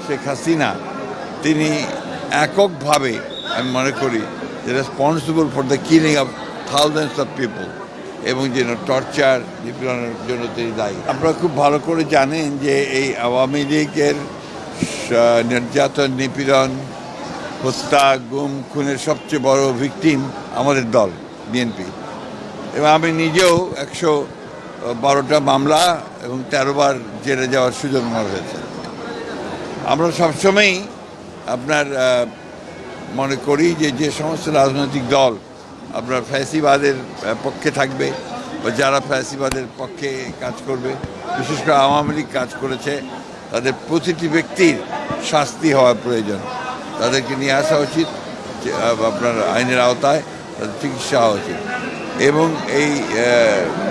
শেখ হাসিনা তিনি এককভাবে আমি মনে করি যে responsible for the killing of thousands of people এবং যেন টর্চার নিপীড়নের জন্য তিনি দায়ী। আপনারা খুব ভালো করে জানেন যে এই আওয়ামী লীগের নির্যাতন, নিপীড়ন, হত্যা, গুম, খুনের সবচেয়ে বড় ভিকটিম আমাদের দল বিএনপি। এবং আমি নিজেও 112টা মামলা এবং 13 বার জেলে যাওয়ার সুযোগ আমার হয়েছে। আমরা সবসময়ই আপনার মনে করি যে যে সমস্ত রাজনৈতিক দল আপনার ফ্যাসিবাদের পক্ষে থাকবে বা যারা ফ্যাসিবাদের পক্ষে কাজ করবে, বিশেষ করে আওয়ামী লীগ কাজ করেছে, তাদের প্রতিটি ব্যক্তির শাস্তি হওয়া প্রয়োজন। তাদেরকে নিয়ে আসা উচিত আপনার আইনের আওতায়, তাদের চিকিৎসা হওয়া উচিত। এবং এই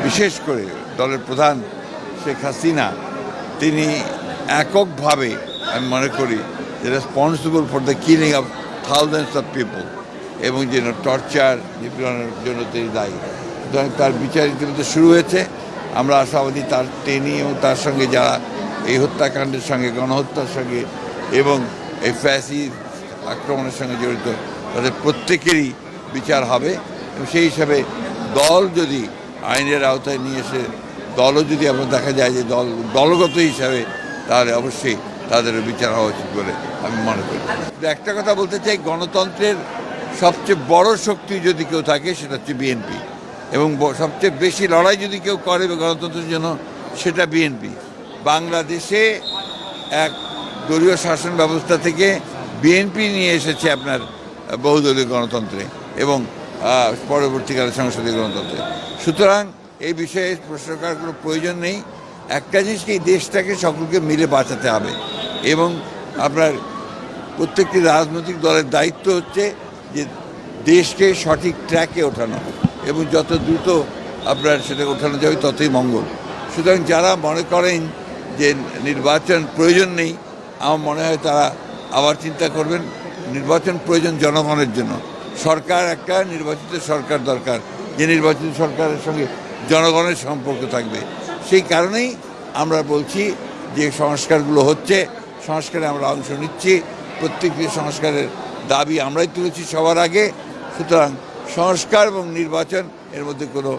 বিশেষ করে দলের প্রধান শেখ হাসিনা তিনি এককভাবে আমি মনে করি যে responsible for the killing of thousands of people এবং যেন টর্চার, নিপীড়নের জন্য তিনি দায়ী। সুতরাং তার বিচার ইতিমধ্যে শুরু হয়েছে। আমরা আশাবাদী তিনি এবং তার সঙ্গে যারা এই হত্যাকাণ্ডের সঙ্গে, গণহত্যার সঙ্গে এবং এই ফ্যাসি আক্রমণের সঙ্গে জড়িত তাদের প্রত্যেকেরই বিচার হবে। এবং সেই হিসাবে দল যদি আইনের আওতায় নিয়ে এসে দলও যদি আপনার দেখা যায় যে দলগত হিসাবে, তাহলে অবশ্যই তাদেরও বিচার হওয়া উচিত বলে আমি মনে করি। একটা কথা বলতে চাই, গণতন্ত্রের সবচেয়ে বড় শক্তি যদি কেউ থাকে সেটা হচ্ছে বিএনপি, এবং সবচেয়ে বেশি লড়াই যদি কেউ করে গণতন্ত্রের জন্য সেটা বিএনপি। বাংলাদেশে এক দলীয় শাসন ব্যবস্থা থেকে বিএনপি নিয়ে এসেছে আপনার বহুদলীয় গণতন্ত্রে এবং পরবর্তীকালে সংসদীয় গণতন্ত্রে। সুতরাং এই বিষয়ে প্রশ্ন করার কোনো প্রয়োজন নেই। একটা জিনিসকে, এই দেশটাকে সকলকে মিলে বাঁচাতে হবে এবং আপনার প্রত্যেকটি রাজনৈতিক দলের দায়িত্ব হচ্ছে যে দেশকে সঠিক ট্র্যাকে ওঠানো এবং যত দ্রুত আপনার সেটা ওঠানো যাবে ততই মঙ্গল। সুতরাং যারা মনে করেন যে নির্বাচন প্রয়োজন নেই, আমার মনে হয় তারা আবার চিন্তা করবেন। নির্বাচন প্রয়োজন জনগণের জন্য। সরকার একটা নির্বাচিত সরকার দরকার, যে নির্বাচিত সরকারের সঙ্গে জনগণের সম্পর্ক থাকবে। সেই কারণেই আমরা বলছি যে সংস্কারগুলো হচ্ছে, সংস্কারে আমরা অংশ নিচ্ছি, প্রত্যেকটি সংস্কারের দাবি আমরাই তুলেছি সবার আগে। সুতরাং সংস্কার এবং নির্বাচন এর মধ্যে কোনো